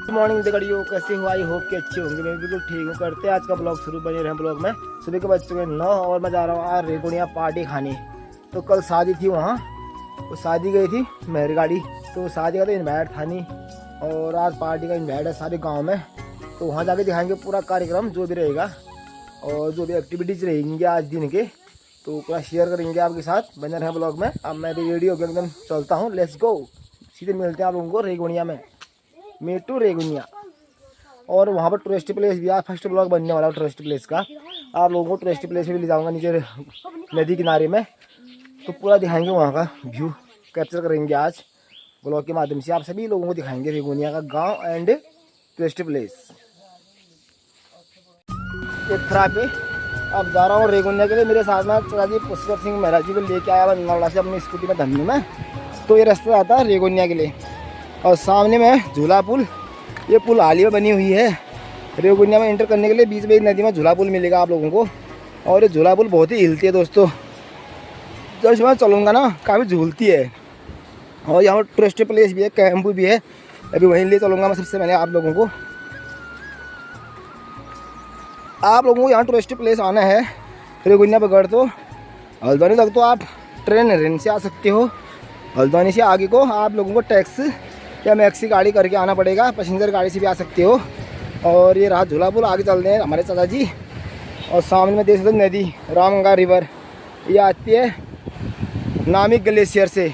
Good morning दगड़ियों, कैसे हो? आई होप कि अच्छे होंगे। मैं बिल्कुल ठीक हूँ। करते हैं आज का ब्लॉग शुरू। बने रहे ब्लॉग में। सुबह के बज चुके 9 और मैं जा रहा हूँ आज रेगुनिया पार्टी खाने। तो कल शादी थी वहाँ, तो शादी गई थी मेरी गाड़ी, तो शादी का तो इन्वाइट था नहीं, और आज पार्टी का इन्वाइट है सारे गाँव में। तो वहाँ जाके दिखाएंगे पूरा कार्यक्रम जो भी रहेगा और जो भी एक्टिविटीज़ रहेंगी आज दिन के, तो पूरा शेयर करेंगे आपके साथ। बने रहे ब्लॉग में। अब मैं रेडी होकर एकदम चलता हूँ। Let's go. सीधे मिलते हैं आप लोगों को रेगुनिया में, मेटू रेगुनिया। और वहाँ पर टूरिस्ट प्लेस भी है। फर्स्ट ब्लॉग बनने वाला है टूरिस्ट प्लेस का। आप लोगों को टूरिस्ट प्लेस में भी ले जाऊँगा, नीचे नदी किनारे में, तो पूरा दिखाएंगे वहाँ का व्यू कैप्चर करेंगे आज ब्लॉग के माध्यम से। आप सभी लोगों को दिखाएंगे रेगुनिया का गांव एंड टूरिस्ट प्लेस। एक खराब पे अब जा रहा हूँ रेगुनिया के लिए। मेरे साथ में चाची पुष्कर सिंह महाराज जी को लेके आया नौला से अपनी स्कूटी में धन्नी में। तो ये रास्ता आता है रेगुनिया के लिए। और सामने में झूला पुल, ये पुल हाल ही में बनी हुई है। रेगुनिया में एंटर करने के लिए बीच में नदी में झूला पुल मिलेगा आप लोगों को। और ये झूला पुल बहुत ही हिलती है दोस्तों, जब इसमें चलूँगा ना काफ़ी झूलती है। और यहाँ पर टूरिस्ट प्लेस भी है, कैंप भी है। अभी वहीं ले चलूँगा मैं सबसे पहले आप लोगों को। आप लोगों को यहाँ टूरिस्ट प्लेस आना है रेगुनिया बगड़ तो हल्द्वानी तक तो आप ट्रेन से आ सकते हो। हल्द्वानी से आगे को आप लोगों को टैक्सी या मैक्सी गाड़ी करके आना पड़ेगा। पैसेंजर गाड़ी से भी आ सकते हो। और ये रहा झूला पुल। आगे चलते हैं हमारे चाचा जी। और सामने में देख सकते हो नदी रामगंगा रिवर, ये आती है नामिक ग्लेशियर से।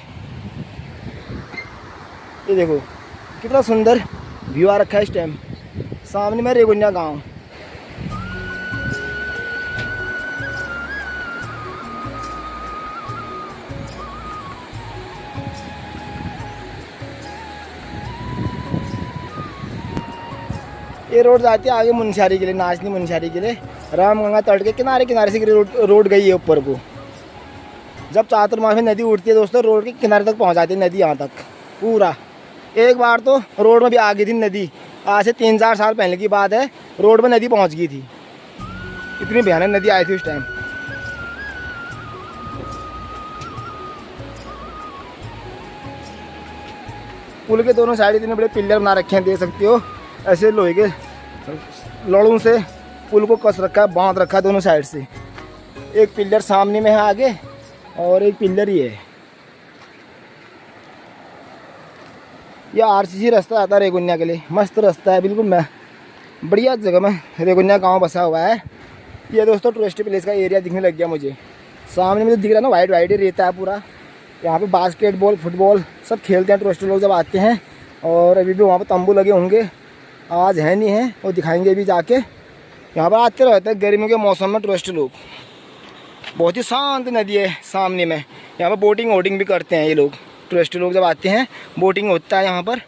ये देखो कितना सुंदर व्यू आ रखा है इस टाइम। सामने में रेगुनिया गांव। ये रोड जाती है आगे मुनस्यारी के लिए, नाचनी मुनस्यारी के लिए। रामगंगा तट के किनारे किनारे से रोड गई है ऊपर को। जब चातुर्मास में नदी उठती है दोस्तों, रोड के किनारे तक पहुंच जाती है नदी यहाँ तक पूरा। एक बार तो रोड में भी आ गई थी नदी, आज से 3-4 साल पहले की बात है। रोड में नदी पहुँच गई थी, इतनी भयानक नदी आई थी उस टाइम। पुल के दोनों साइड इतने बड़े पिलर बना रखे हैं, देख सकते हो। ऐसे लोहे के लड़ों से पुल को कस रखा है, बांध रखा है दोनों साइड से। एक पिलर सामने में है आगे, और एक पिलर ही है। यह आरसीसी रास्ता आता है रेगुनिया के लिए। मस्त रास्ता है, बिल्कुल बढ़िया जगह में रेगुनिया गांव बसा हुआ है। ये दोस्तों टूरिस्ट प्लेस का एरिया दिखने लग गया मुझे। सामने में तो दिख रहा है ना, वाइट वाइट ही रहता है पूरा। यहाँ पे बास्केटबॉल फुटबॉल सब खेलते हैं टूरिस्ट लोग जब आते हैं। और अभी भी वहाँ पर तंबू लगे होंगे, आज है नहीं है, वो दिखाएंगे भी जाके। यहाँ पर आते रहते हैं गर्मियों के मौसम में टूरिस्ट लोग। बहुत ही शांत नदी है सामने में। यहाँ पर बोटिंग वोटिंग भी करते हैं ये लोग, टूरिस्ट लोग जब आते हैं बोटिंग होता है यहाँ पर।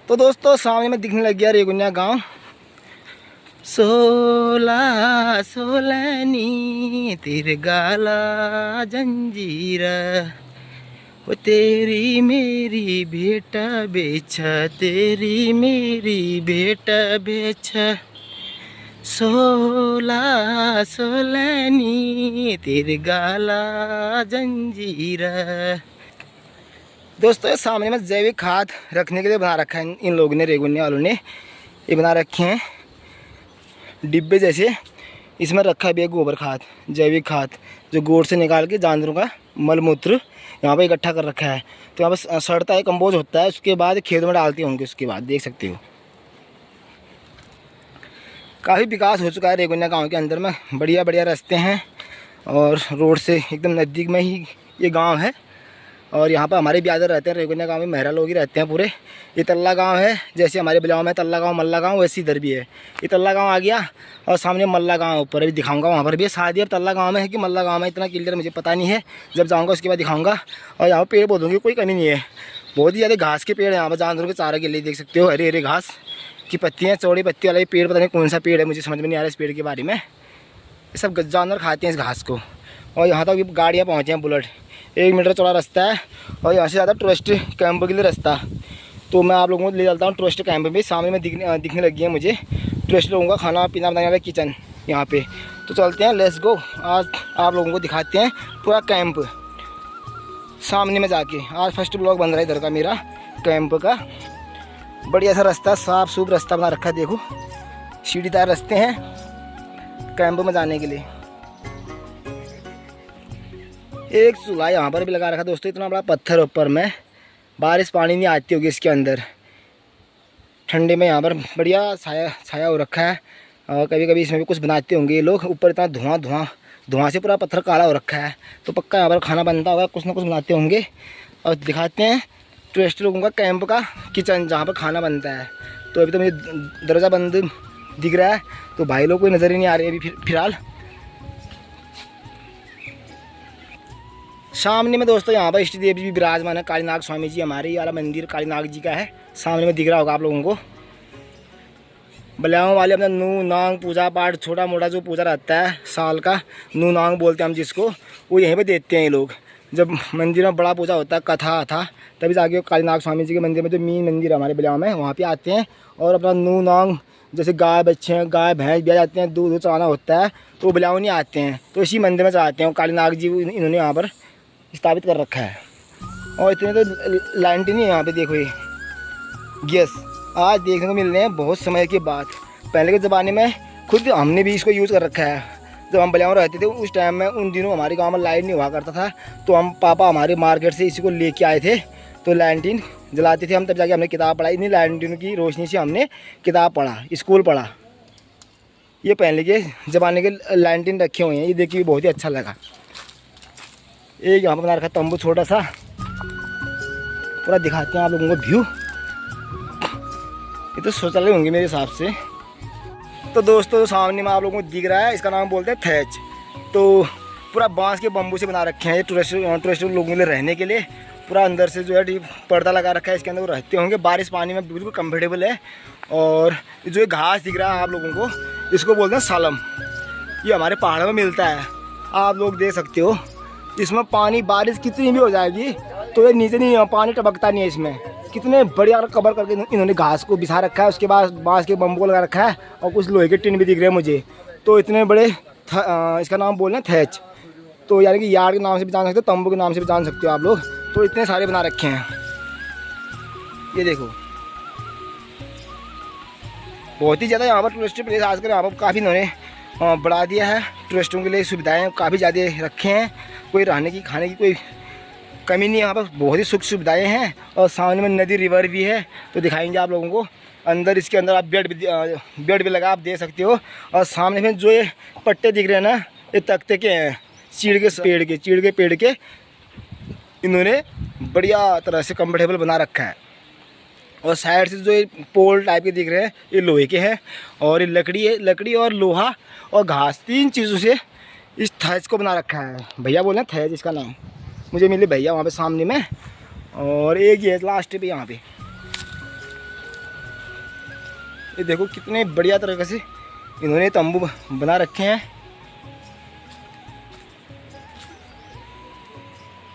तो दोस्तों सामने में दिखने लग गया रेगुनिया गांव। सोला सोलनी तेरे गाला जंजीरा, वो तेरी मेरी बेटा बेचा, तेरी मेरी बेटा बेचा। सोला सोलनी तेरे गाला जंजीरा। दोस्तों सामने में जैविक खाद रखने के लिए बना रखा है इन लोगों ने, रेगुनिया वालों ने। ये बना रखे हैं डिब्बे जैसे। इसमें रखा भी है गोबर खाद, जैविक खाद, जो गोड़ से निकाल के जानवरों का मलमूत्र यहाँ पे इकट्ठा कर रखा है। तो यहाँ पर सड़ता है, कंपोज होता है, उसके बाद खेतों में डालते होंगे। उसके बाद देख सकते हो काफ़ी विकास हो चुका है रेगुनिया गांव के अंदर में। बढ़िया बढ़िया रास्ते हैं और रोड से एकदम नज़दीक में ही ये गांव है। और यहाँ पर हमारे ब्यादर रहते हैं रेगुनिया गांव में, मेहरा लोग ही रहते हैं पूरे। ये तल्ला गांव है, जैसे हमारे बिलाव में तल्ला गांव मल्ला गांव, वैसे इधर भी है। ये तल्ला गांव आ गया और सामने मल्ला गांव ऊपर भी दिखाऊंगा। वहाँ पर भी शादी अब तल्ला गांव में है कि मल्ला गांव में, इतना क्लियर मुझे पता नहीं है। जब जाऊँगा उसके बाद दिखाऊँगा। और यहाँ पर पेड़ पौधों की कोई कमी नहीं है, बहुत ही ज़्यादा घास के पेड़ हैं यहाँ पर, जानवरों के चारा के लिए। देख सकते हो हरे हरे घास की पत्तियाँ, चौड़ी पत्ती वाला ये पेड़, पता नहीं कौन सा पेड़ है, मुझे समझ में नहीं आ रहा इस पेड़ के बारे में। ये सब जानवर खाते हैं इस घास को। और यहाँ तक गाड़ियाँ पहुँचे हैं, बुलेट। 1 मीटर चौड़ा रास्ता है और यहाँ से ज़्यादा टूरिस्ट कैंप के लिए रास्ता। तो मैं आप लोगों को ले चलता हूँ टूरिस्ट कैंप में। सामने में दिखने लगी है मुझे टूरिस्ट लोगों का खाना पीना बनाने वाला किचन यहाँ पे। तो चलते हैं, लेट्स गो। आज आप लोगों को दिखाते हैं पूरा कैंप सामने में जाके। आज फर्स्ट ब्लॉग बन रहा है इधर का मेरा कैंप का। बढ़िया सा रास्ता, साफ सूफ रास्ता बना रखा है। देखो सीढ़ीदार रास्ते हैं कैंप में जाने के लिए। एक चूल्हा यहाँ पर भी लगा रखा दोस्तों, इतना बड़ा पत्थर ऊपर में, बारिश पानी नहीं आती होगी इसके अंदर। ठंडे में यहाँ पर बढ़िया छाया हो रखा है। और कभी कभी इसमें भी कुछ बनाते होंगे ये लोग। ऊपर इतना धुआं से पूरा पत्थर काला हो रखा है, तो पक्का यहाँ पर खाना बनता होगा, कुछ ना कुछ बनाते होंगे। और दिखाते हैं टूरिस्ट लोगों का कैंप का किचन जहाँ पर खाना बनता है। तो अभी तो मुझे दरवाज़ा बंद दिख रहा है, तो भाई लोग कोई नज़र ही नहीं आ रही अभी फिलहाल। सामने में दोस्तों यहाँ पर इष्ट देव जी भी विराजमान है, कालीनाग स्वामी जी। हमारे ये वाला मंदिर कालीनाग जी का है, सामने में दिख रहा होगा आप लोगों को। बलियाओं वाले अपना नू नांग पूजा पाठ, छोटा मोटा जो पूजा रहता है साल का, नू नांग बोलते हैं हम जिसको, वो यहीं पे देते हैं ये लोग। जब मंदिर में बड़ा पूजा होता है, कथा था, तभी जाके कालीनाग स्वामी जी के मंदिर में, जो मेन मंदिर है हमारे बलियाओं में, वहाँ पे आते हैं और अपना नू नांग, जैसे गाय बच्चे हैं, गाय भैंस भी आ जाते हैं, दूध चढ़ाना होता है, तो बलियाओं नहीं आते हैं, तो इसी मंदिर में चढ़ाते हैं। कालीनाग जी इन्होंने यहाँ पर स्थापित कर रखा है। और इतने तो लाइट नहीं है यहाँ पे, देखो ये गैस आज देखने को मिल रहे हैं बहुत समय के बाद। पहले के ज़माने में खुद हमने भी इसको यूज़ कर रखा है। जब हम बलियाओं रहते थे उस टाइम में, उन दिनों हमारे गांव में लाइट नहीं हुआ करता था, तो हम पापा हमारे मार्केट से इसी को लेके आए थे, तो लैंटीन जलाते थे हम, तब जाके हमने किताब पढ़ा। इन्हीं लैंटीन की रोशनी से हमने किताब पढ़ा, स्कूल पढ़ा। ये पहले के ज़माने के लैंटीन रखे हुए हैं, ये देखिए बहुत ही अच्छा लगा। एक यहाँ पर बना रखा तंबू छोटा सा, पूरा दिखाते हैं आप लोगों को व्यू। ये तो शौचालय होंगे मेरे हिसाब से। तो दोस्तों सामने में आप लोगों को दिख रहा है, इसका नाम बोलते हैं थैच। तो पूरा बांस के बम्बू से बना रखे हैं ये टूरिस्ट लोगों के लिए रहने के लिए। पूरा अंदर से जो है पर्दा लगा रखा है, इसके अंदर वो रहते होंगे। बारिश पानी में बिल्कुल कंफर्टेबल है। और जो ये घास दिख रहा है आप लोगों को, इसको बोलते हैं सालम। ये हमारे पहाड़ों में मिलता है, आप लोग देख सकते हो। इसमें पानी बारिश कितनी भी हो जाएगी तो ये नीचे नहीं, पानी टपकता नहीं है इसमें। कितने बढ़िया कवर करके इन्होंने घास को बिछा रखा है, उसके बाद बांस के बम्बू लगा रखा है, और कुछ लोहे के टिन भी दिख रहे हैं मुझे। तो इतने बड़े इसका नाम बोल रहे हैं थैच। तो यानी कि यार्ड के नाम से भी जान सकते हो, तंबू के नाम से भी जान सकते हो आप लोग। तो इतने सारे बना रखे हैं, ये देखो। बहुत ही ज़्यादा यहाँ पर टूरिस्ट प्लेस आजकल यहाँ पर काफ़ी इन्होंने बढ़ा दिया है। टूरिस्टों के लिए सुविधाएँ काफ़ी ज़्यादा रखे हैं, कोई रहने की खाने की कोई कमी नहीं है। यहाँ पर बहुत ही सुख सुविधाएँ हैं। और सामने में नदी रिवर भी है, तो दिखाएंगे आप लोगों को। अंदर इसके अंदर आप बेड भी लगा आप दे सकते हो। और सामने में जो ये पट्टे दिख रहे हैं ना, ये तख्ते के हैं, चीड़ के पेड़ के इन्होंने बढ़िया तरह से कंफर्टेबल बना रखा है। और साइड से जो ये पोल टाइप के दिख रहे हैं, ये लोहे के हैं। और ये लकड़ी है, लकड़ी और लोहा और घास, तीन चीज़ों से इस थैच को बना रखा है। भैया बोले थैच इसका नाम, मुझे मिले भैया वहाँ पे सामने में। और एक ये लास्ट पे यहाँ पे, ये देखो कितने बढ़िया तरीके से इन्होंने तंबू बना रखे हैं।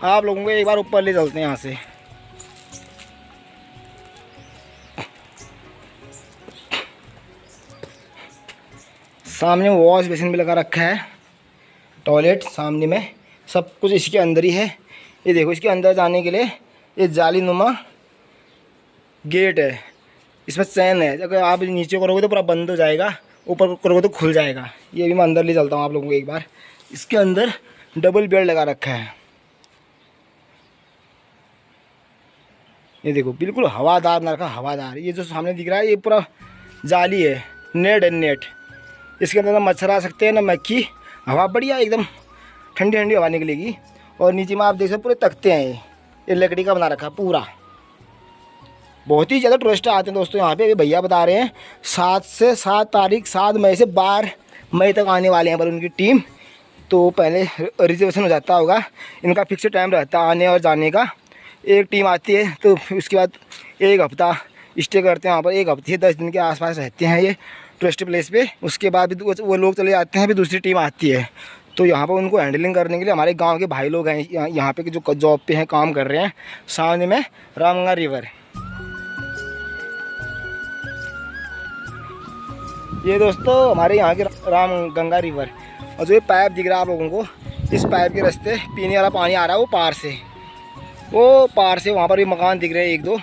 आप लोगों को एक बार ऊपर ले चलते हैं यहाँ से। सामने वॉश बेसिन भी लगा रखा है, टॉयलेट सामने में, सब कुछ इसके अंदर ही है। ये देखो इसके अंदर जाने के लिए ये जाली नुमा गेट है, इसमें चैन है। अगर आप नीचे करोगे तो पूरा बंद हो जाएगा, ऊपर करोगे तो खुल जाएगा। ये भी मैं अंदर ले चलता हूँ आप लोगों को एक बार। इसके अंदर डबल बेड लगा रखा है, ये देखो बिल्कुल हवादार बना रखा, हवादार। ये जो सामने दिख रहा है ये पूरा जाली है, नेट है, नेट। इसके अंदर ना मच्छर आ सकते हैं ना मक्खी। हवा बढ़िया एकदम ठंडी ठंडी हवा निकलेगी। और नीचे में आप देख सकते पूरे तख्ते हैं, ये लकड़ी का बना रखा पूरा। बहुत ही ज़्यादा टूरिस्ट आते हैं दोस्तों यहाँ पे। अभी भैया बता रहे हैं 7 मई से 12 मई तक आने वाले हैं पर उनकी टीम। तो पहले रिजर्वेशन हो जाता होगा, इनका फिक्स टाइम रहता है आने और जाने का। एक टीम आती है तो उसके बाद एक हफ्ता स्टे करते हैं वहाँ पर, 1 हफ्ते 10 दिन के आसपास रहते हैं ये टूरिस्ट प्लेस पे। उसके बाद भी वो लोग चले जाते हैं, फिर दूसरी टीम आती है। तो यहाँ पर उनको हैंडलिंग करने के लिए हमारे गांव के भाई लोग हैं यहाँ पे जो जॉब पे हैं, काम कर रहे हैं। सामने में रामगंगा रिवर, ये दोस्तों हमारे यहाँ के रामगंगा रिवर। और जो ये पाइप दिख रहा है आप लोगों को, इस पाइप के रास्ते पीने वाला पानी आ रहा है वो पार से, वहाँ पर भी मकान दिख रहे हैं 1-2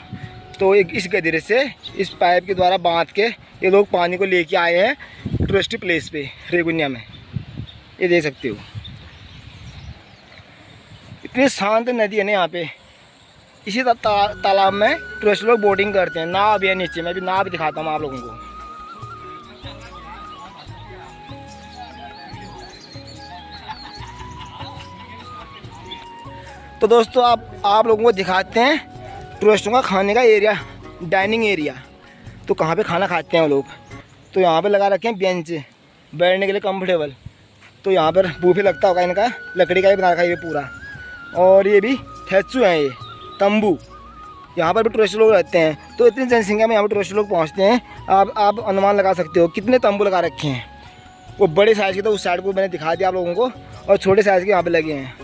तो एक इस गधेरे से इस पाइप के द्वारा बांध के ये लोग पानी को लेके आए हैं टूरिस्ट प्लेस पे रेगुनिया में। ये देख सकते हो इतनी शांत नदी है ना यहाँ पे। इसी तालाब में टूरिस्ट लोग बोटिंग करते हैं। नाव भी है नीचे, मैं भी नाव भी दिखाता हूँ आप लोगों को। तो दोस्तों आप लोगों को दिखाते हैं टूरिस्टों का खाने का एरिया, डाइनिंग एरिया। तो कहाँ पे खाना खाते हैं वो लोग। तो यहाँ पे लगा रखे हैं बेंच बैठने के लिए कंफर्टेबल। तो यहाँ पर बूफे लगता होगा इनका, लकड़ी का ही बना रखा है ये पूरा। और ये भी थैचू हैं, ये तंबू। यहाँ पर भी टूरिस्ट लोग रहते हैं। तो इतनी जनसंख्या में यहाँ पर टूरिस्ट लोग पहुँचते हैं। आप अनुमान लगा सकते हो कितने तंबू लगा रखे हैं। वो बड़े साइज़ के तो उस साइड को मैंने दिखा दिया आप लोगों को, और छोटे साइज़ के यहाँ पे लगे हैं।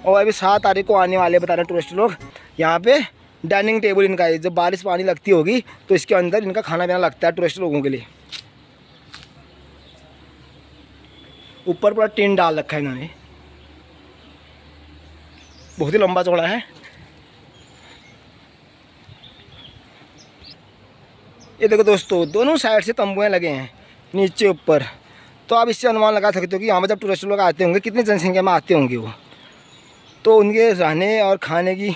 और अभी 7 तारीख को आने वाले बता रहे हैं टूरिस्ट लोग। यहाँ पे डाइनिंग टेबल इनका है। जब बारिश पानी लगती होगी तो इसके अंदर इनका खाना पीना लगता है टूरिस्ट लोगों के लिए। ऊपर पूरा टीन डाल रखा है इन्होंने, बहुत ही लंबा चौड़ा है। ये देखो दोस्तों, दोनों साइड से तंबुएं लगे हैं नीचे ऊपर। तो आप इससे अनुमान लगा सकते हो कि यहाँ पर जब टूरिस्ट लोग आते होंगे कितनी जनसंख्या में आते होंगे वो। तो उनके रहने और खाने की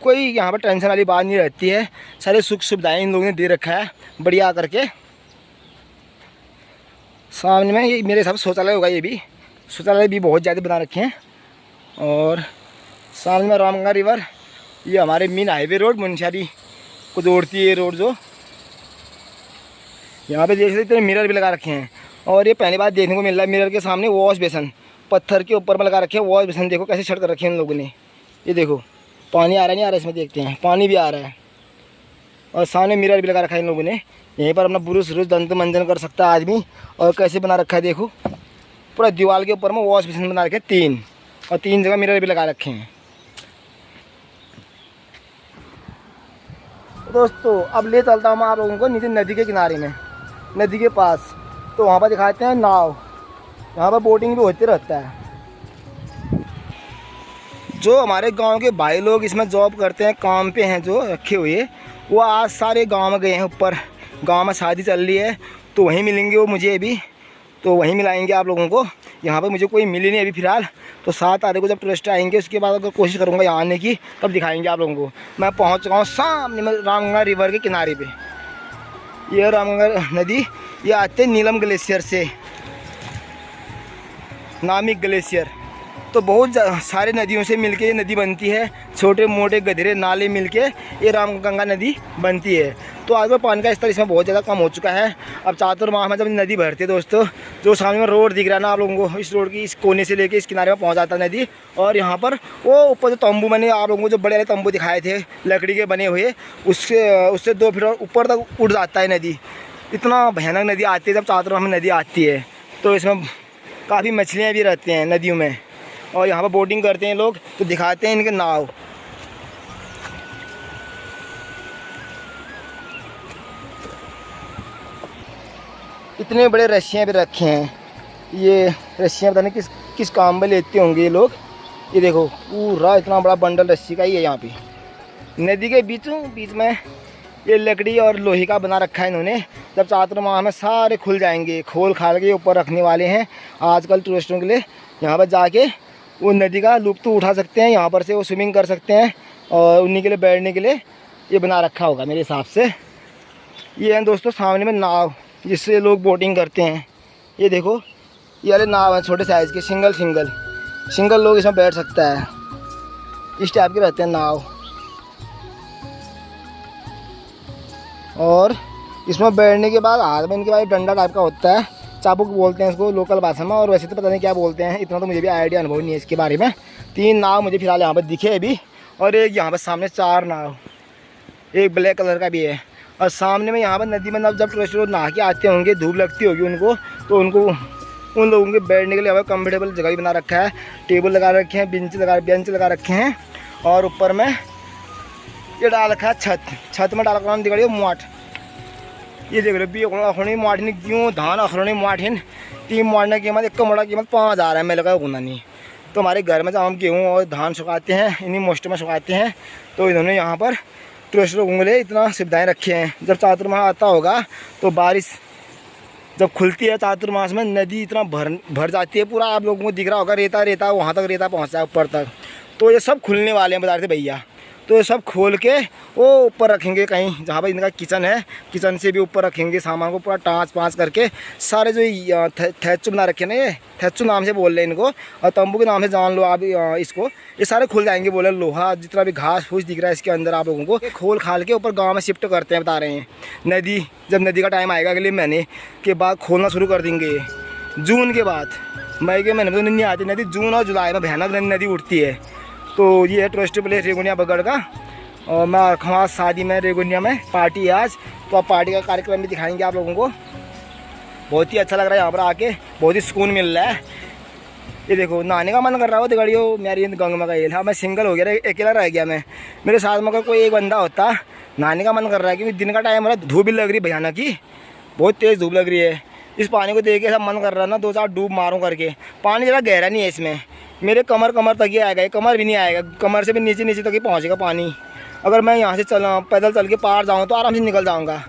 कोई यहाँ पर टेंशन वाली बात नहीं रहती है। सारी सुख सुविधाएं इन लोगों ने दे रखा है बढ़िया करके। सामने में ये मेरे हिसाब से शौचालय होगा। ये भी शौचालय भी बहुत ज़्यादा बना रखे हैं। और सामने में रामगंगा रिवर, ये हमारे मेन हाईवे रोड मुंशियारी को जोड़ती है रोड। जो यहाँ पे देख सकते इतने मिरर भी लगा रखे हैं। और ये पहली बार देखने को मिल रहा है, मिरर के सामने वॉश बेसन पत्थर के ऊपर में लगा रखे हैं। वॉश बेसन देखो कैसे छड़ कर रखे हैं इन लोगों ने। ये देखो पानी आ रहा है नहीं आ रहा है इसमें, देखते हैं पानी भी आ रहा है। और सामने मिरर भी लगा रखा है इन लोगों ने। यहीं पर अपना ब्रुश दंत मंजन कर सकता है आदमी। और कैसे बना रखा है देखो, पूरा दीवार के ऊपर में वॉश बेसिन बना रखे हैं 3, और 3 जगह मिरर भी लगा रखे हैं। दोस्तों अब ले चलता हूँ मैं आप लोगों को नीचे नदी के किनारे में, नदी के पास। तो वहाँ पर दिखाते हैं नाव। यहाँ पर बोटिंग भी होते रहता है। जो हमारे गांव के भाई लोग इसमें जॉब करते हैं, काम पे हैं जो रखे हुए, वो आज सारे गांव में गए हैं ऊपर। गांव में शादी चल रही है तो वहीं मिलेंगे वो मुझे अभी। तो वहीं मिलाएंगे आप लोगों को। यहाँ पर मुझे कोई मिली नहीं अभी फ़िलहाल। तो 7 तारीख को जब टूरिस्ट आएंगे उसके बाद अगर कोशिश करूँगा यहाँ आने की, तब दिखाएंगे आप लोगों को। मैं पहुँच चुका हूँ सामने में रामगंगा रिवर के किनारे पर। यह रामगंगा नदी ये आते नीलम ग्लेशियर से, नामिक ग्लेशियर। तो बहुत सारे नदियों से मिलके ये नदी बनती है। छोटे मोटे गधेरे नाले मिलके ये रामगंगा नदी बनती है। तो आज में पानी का स्तर इसमें बहुत ज़्यादा कम हो चुका है। अब चातुर्माह में जब नदी भरती है दोस्तों, जो सामने में रोड दिख रहा है ना आप लोगों को, इस रोड की इस कोने से लेके इस किनारे में पहुंच जाता है नदी। और यहाँ पर वो ऊपर जो तंबू मैंने आप लोगों को जो बड़े बड़े तंबू दिखाए थे लकड़ी के बने हुए, उससे 2 फीट ऊपर तक उड़ जाता है नदी। इतना भयानक नदी आती है जब चातुर्माह में नदी आती है। तो इसमें काफ़ी मछलियाँ भी रहती हैं नदियों में। और यहाँ पर बोटिंग करते हैं लोग। तो दिखाते हैं इनके नाव। इतने बड़े रस्सियाँ भी रखे हैं। ये रस्सियाँ पता नहीं किस काम में लेते होंगे ये लोग। ये देखो पूरा इतना बड़ा बंडल रस्सी का ही है यहाँ पे। नदी के बीच में ये लकड़ी और लोहे का बना रखा है इन्होंने। जब चातुर्माह में सारे खुल जाएंगे, खोल खाल के ऊपर रखने वाले हैं आजकल टूरिस्टों के लिए। यहाँ पर जाके वो नदी का लुत्फ़ उठा सकते हैं। यहाँ पर से वो स्विमिंग कर सकते हैं। और उन्हीं के लिए बैठने के लिए ये बना रखा होगा मेरे हिसाब से। ये है दोस्तों सामने में नाव जिससे लोग बोटिंग करते हैं। ये देखो ये वाले नाव है छोटे साइज़ के, सिंगल लोग इसमें बैठ सकता है। इस टाइप के रहते हैं नाव। और इसमें बैठने के बाद हाथ में इनके बाद डंडा टाइप का होता है, चाबुक बोलते हैं इसको लोकल भाषा में। और वैसे तो पता नहीं क्या बोलते हैं, इतना तो मुझे भी आइडिया अनुभव नहीं है इसके बारे में। 3 नाव मुझे फिलहाल यहाँ पर दिखे अभी। और एक यहाँ पर सामने 4 नाव, एक ब्लैक कलर का भी है। और सामने में यहाँ पर नदी में जब टूरिस्ट लोग नहा के आते होंगे, धूप लगती होगी उनको, तो उन लोगों के बैठने के लिए यहाँ पर कम्फर्टेबल जगह भी बना रखा है। टेबल लगा रखे हैं, बेंच लगा रखे हैं। और ऊपर में ये डाल रखा है छत में डाल रखा है दिखाई माठ। ये देख रहे अखरणी माठिन क्यों धान अखरणी माठिन 3 मारने की कीमत, 1 मोड़ा कीमत 5000 है। मैं लगा गुना नहीं। तो हमारे घर में जब हम गेहूँ और धान सुखाते हैं इन्हीं मोस्टर में सुखाते हैं। तो इन्होंने यहाँ पर टूरिस्ट लोगों के लिए इतना सुविधाएं रखी हैं। जब चातुर्मास आता होगा तो बारिश जब खुलती है चातुर्मास में, नदी इतना भर जाती है, पूरा आप लोगों को दिख रहा होगा, रेता रेता वहाँ तक रेता पहुँचता है ऊपर तक। तो ये सब खुलने वाले हैं बता रहे थे भैया। तो ये सब खोल के वो ऊपर रखेंगे कहीं जहाँ पर इनका किचन है, किचन से भी ऊपर रखेंगे सामान को पूरा टाँच पाँच करके। सारे जो थैचू बना रखे ना, ये थैचू नाम से बोल रहे हैं इनको, और तंबू के नाम से जान लो आप इसको। ये सारे खुल जाएंगे बोले, लोहा जितना भी घास फूस दिख रहा है इसके अंदर आप लोगों को खोल खाल के ऊपर गाँव में शिफ्ट करते हैं बता रहे हैं। नदी जब नदी का टाइम आएगा अगले महीने के बाद खोलना शुरू कर देंगे, जून के बाद। मई के महीने में तो नहीं आती नदी, जून और जुलाई में भयानक नदी उठती है। तो ये है टूरिस्ट प्लेस रेगुनिया बगड़ का। और मैं वहाँ शादी में रेगुनिया में पार्टी है आज, तो आप पार्टी का कार्यक्रम भी दिखाएंगे आप लोगों को। बहुत ही अच्छा लग रहा है यहाँ पर आके, बहुत ही सुकून मिल रहा है। ये देखो नहाने का मन कर रहा हो दिगड़ियो मेरी गंगा का। हाँ मैं सिंगल हो गया, अकेला रह गया मैं। मेरे साथ में अगर कोई एक बंदा होता, नहाने का मन कर रहा है क्योंकि दिन का टाइम हो रहा है, धूप भी लग रही है भयानक की, बहुत तेज़ धूप लग रही है। इस पानी को देख के सब मन कर रहा है ना 2-4 डूब मारूं करके। पानी ज़रा गहरा नहीं है इसमें, मेरे कमर तक ही आएगा, ये कमर भी नहीं आएगा, कमर से भी नीचे तक ही पहुँचेगा पानी। अगर मैं यहाँ से पैदल चल के पार जाऊँ तो आराम से निकल जाऊँगा।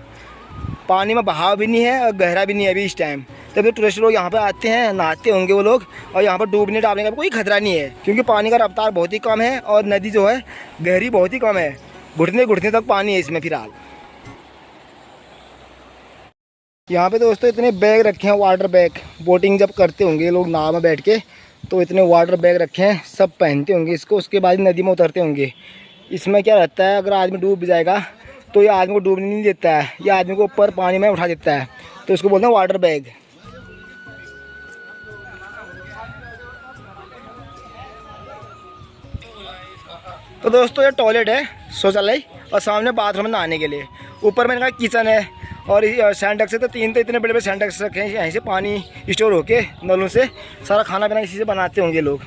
पानी में बहाव भी नहीं है और गहरा भी नहीं है अभी इस टाइम। तभी टूरिस्ट लोग यहाँ पे आते हैं, नहाते होंगे वो लोग, और यहाँ पर डूबने डालने का कोई खतरा नहीं है क्योंकि पानी का रफ्तार बहुत ही कम है और नदी जो है गहरी बहुत ही कम है, घुटने तक पानी है इसमें फिलहाल। यहाँ पे दोस्तों इतने बैग रखे हैं, वाटर बैग। बोटिंग जब करते होंगे लोग नाव में बैठ के, तो इतने वाटर बैग रखे हैं, सब पहनते होंगे इसको, उसके बाद नदी में उतरते होंगे। इसमें क्या रहता है, अगर आदमी डूब जाएगा तो ये आदमी को डूबने नहीं देता है, ये आदमी को ऊपर पानी में उठा देता है, तो इसको बोलते हैं वाटर बैग। तो दोस्तों ये टॉयलेट है, शौचालय, और सामने बाथरूम नहाने के लिए। ऊपर मैंने कहा किचन है, और सैंडक्स से तो इतने बड़े सैंडक्स रखे हैं, यहीं से पानी स्टोर होके नलों से सारा खाना पीना इसी से बनाते होंगे लोग।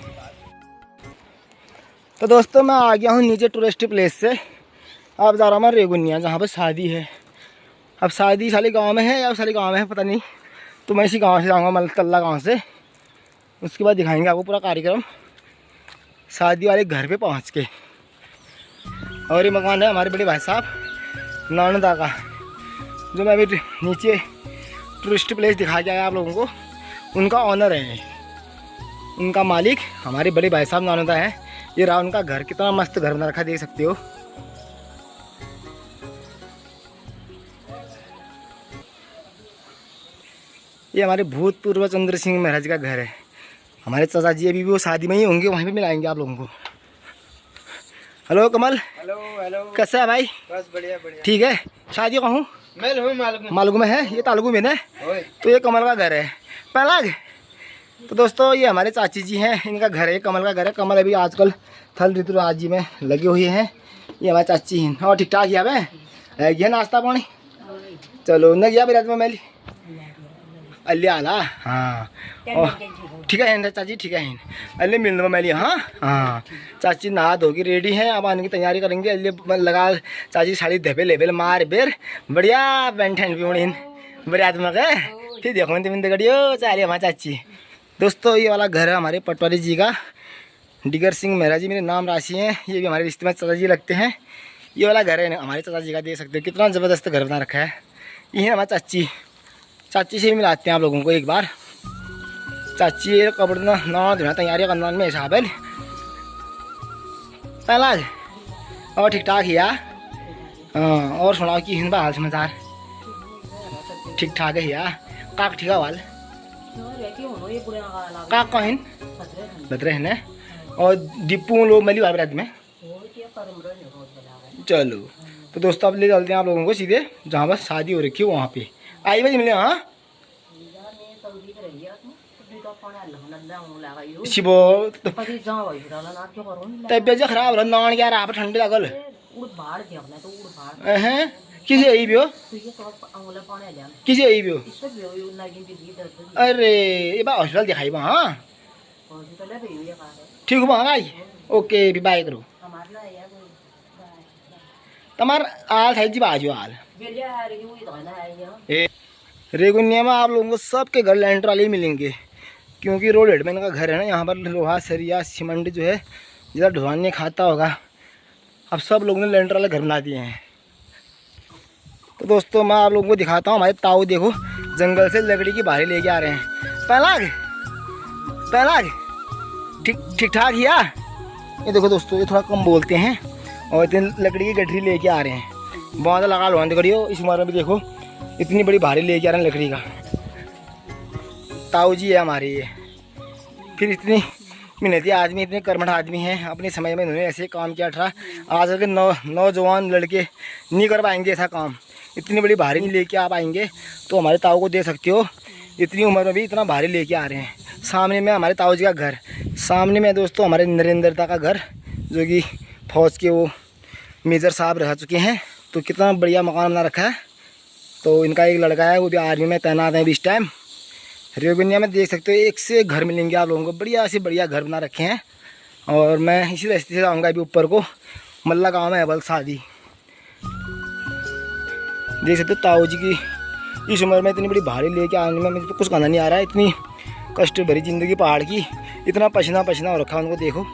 तो दोस्तों मैं आ गया हूँ नीचे टूरिस्ट प्लेस से। अब जा रहा हूँ मैं रेगुनिया जहाँ पर शादी है। अब शादी साली गांव में है या साली गांव में है पता नहीं, तो मैं इसी गांव से जाऊँगा, मलतल्ला गांव से। उसके बाद दिखाएंगे आपको पूरा कार्यक्रम शादी वाले घर पे पहुँच के। और ये मकान है हमारे बड़े भाई साहब नानदा का, जो मैं अभी नीचे टूरिस्ट प्लेस दिखा के आया आप लोगों को, उनका ऑनर है, उनका मालिक हमारे बड़े भाई साहब नानदा है। ये रहा उनका घर, कितना मस्त घर बना रखा देख सकते हो। ये हमारे भूतपूर्व चंद्र सिंह महाराज का घर है। हमारे चाचा जी अभी भी वो शादी में ही होंगे, वहीं पे मिलाएंगे आप लोगों को। हेलो कमल। हेलो कैसा है भाई? बस बढ़िया बढ़िया। ठीक है। शादी कहाँ हूँ? मालूम है, ये तालुगु में है। तो ये कमल का घर है पहला। तो दोस्तों ये हमारे चाची जी हैं, इनका घर है, कमल का घर है। कमल अभी आजकल थल ऋतुराज जी में लगे हुए हैं। ये हमारी चाची हैं। और ठीक ठाक है गया नाश्ता पानी? चलो न गया रात में मैली अल्ले आला। हाँ ठीक है चाची, ठीक है अल्ले मिलने मैली। हाँ हाँ चाची नहा धोगी रेडी हैं, अब आने की तैयारी करेंगे। अल्ले लगा चाची साड़ी धपे लेबेल मार बेर बढ़िया पेंट हैंड भी बढ़िया आत्मक है। फिर देखो मिंद गड़ियो चारे हमारी चाची। दोस्तों ये वाला घर है हमारे पटवारी जी का, डिगर सिंह मेहरा जी मेरे नाम राशि हैं। ये भी हमारे रिश्ते में चाचा जी लगते हैं। ये वाला घर है हमारे चाचा जी का, देख सकते हो कितना ज़बरदस्त घर बना रखा है। ये है हमारी चाची, चाची से भी मिलाते हैं आप लोगों को एक बार। चाची कपड़े ना धोना तैयारी करना में हिसाब है पहला। और ठीक ठाक ही यार। हाँ और सुनाओ कि हिंद हाल समाचार ठीक ठाक है यार। काक ठीक है वाल काक कहिन बतरे है ना। और डिप्पू लोग मली बाबरात में। चलो तो दोस्तों अब ले चलते हैं आप लोगों को सीधे जहाँ पर शादी हो रखी है वहाँ पे। आई बजे मिले। हाँ तबियत खराब रहा नान यार आप ठंडे लगल किसी आई भी हो किसी आई भी हो। अरे ये बात हॉस्पिटल दिखाई बा। हाँ ठीक हो आई ओके भी बाय करो तमार आल थाई जी बाजू आल। रेगुनिया में आप लोगों को सबके घर लेंटर वाले मिलेंगे क्योंकि रोड हेडमैन का घर है ना। यहाँ पर लोहा सरिया सीमेंट जो है जिधर ढुआने खाता होगा, अब सब लोगों ने लेंटर वाले घर बना दिए हैं। तो दोस्तों मैं आप लोगों को दिखाता हूँ, हमारे ताऊ देखो जंगल से लकड़ी की भारी लेके आ रहे हैं। पहला ठीक ठाक हिया। ये देखो दोस्तों, ये थोड़ा कम बोलते हैं और इतनी लकड़ी की गठरी लेके आ रहे हैं। बहुत लगा लो करियो, इस उम्र में भी देखो इतनी बड़ी भारी लेके आ रहे हैं लकड़ी का। ताऊ जी है हमारे ये, फिर इतनी मेहनती आदमी, इतने कर्मठ आदमी हैं। अपने समय में इन्होंने ऐसे काम किया था। आजकल के नौजवान लड़के नहीं कर पाएंगे ऐसा काम, इतनी बड़ी भारी नहीं लेके आ पाएंगे। तो हमारे ताऊ को दे सकते हो, इतनी उम्र में भी इतना भारी लेके आ रहे हैं। सामने में हमारे ताऊ जी का घर, सामने में दोस्तों हमारे नरेंद्रता का घर, जो कि फौज के वो मेजर साहब रह चुके हैं। तो कितना बढ़िया मकान बना रखा है। तो इनका एक लड़का है, वो भी आर्मी में तैनात है इस टाइम। रेगुनिया में देख सकते हो एक से घर मिलेंगे आप लोगों को, बढ़िया से बढ़िया घर बना रखे हैं। और मैं इसी रास्ते से आऊँगा अभी ऊपर को, मल्ला गाँव में है बल शादी। देख सकते हो ताऊ जी की इस उम्र में इतनी बड़ी भारी लेके आने में मुझे तो कुछ कहना नहीं आ रहा है। इतनी कष्ट भरी ज़िंदगी पहाड़ की, इतना पसीना हो रखा है उनको। देखो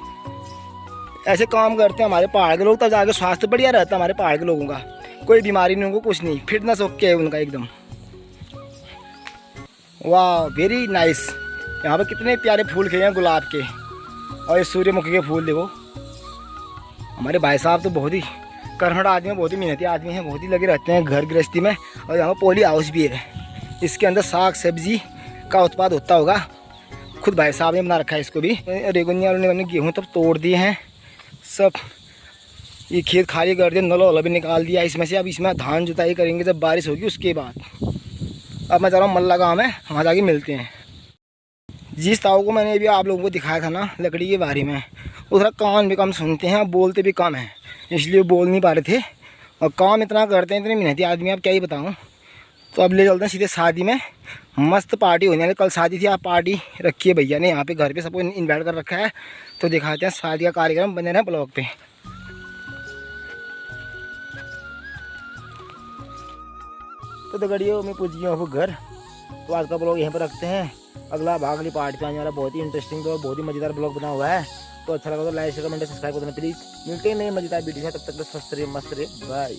ऐसे काम करते हैं हमारे पहाड़ के लोग, तब जाके स्वास्थ्य बढ़िया रहता है हमारे पहाड़ के लोगों का। कोई बीमारी नहीं, उनको कुछ नहीं, फिटनेस ओके है उनका एकदम। वाह वेरी नाइस। यहाँ पर कितने प्यारे फूल खिले हैं गुलाब के, और ये सूर्यमुखी के फूल देखो। हमारे भाई साहब तो बहुत ही कर्मठ आदमी हैं, बहुत ही मेहनती आदमी हैं, बहुत ही लगे रहते हैं घर गृहस्थी में। और यहाँ पर पॉली हाउस भी है, इसके अंदर साग सब्जी का उत्पाद होता होगा। खुद भाई साहब ने बना रखा है इसको भी। रेगुनिया वालों ने गेहूँ तब तोड़ दिए हैं सब, ये खेत खाली कर दिया, नला भी निकाल दिया इसमें से। अब इसमें धान जुताई करेंगे जब बारिश होगी उसके बाद। अब मैं जा रहा हूँ मल्ला गाँव में, वहाँ जाके मिलते हैं। जिस ताऊ को मैंने अभी आप लोगों को दिखाया था ना लकड़ी के बारे में, वो थोड़ा कान भी कम सुनते हैं, बोलते भी कम हैं, इसलिए बोल नहीं पा रहे थे। और काम इतना करते हैं, इतने मेहनती आदमी, आप क्या ही बताऊँ। तो अब ले चलते हैं सीधे शादी में। मस्त पार्टी होने वाली, कल शादी थी, आप पार्टी रखी है भैया ने यहाँ पे घर पे, सबको इन्वाइट कर रखा है। तो दिखाते हैं शादी का कार्यक्रम, बने रहे ब्लॉग पे। तो गड़ियों में पूछ गया हूँ घर। तो आज का ब्लॉग यहीं पर रखते हैं। अगला भाग अगली पार्ट पे आने वाला बहुत ही इंटरेस्टिंग और बहुत ही मज़ेदार ब्लॉग बना हुआ है। तो अच्छा लगा तो लाइक शेयर कमेंट सब्सक्राइब करना प्लीज़। मिलते हैं नए मज़ेदार वीडियो में, तब तक स्वस्थ रहिए, मस्त रहिए, बाय।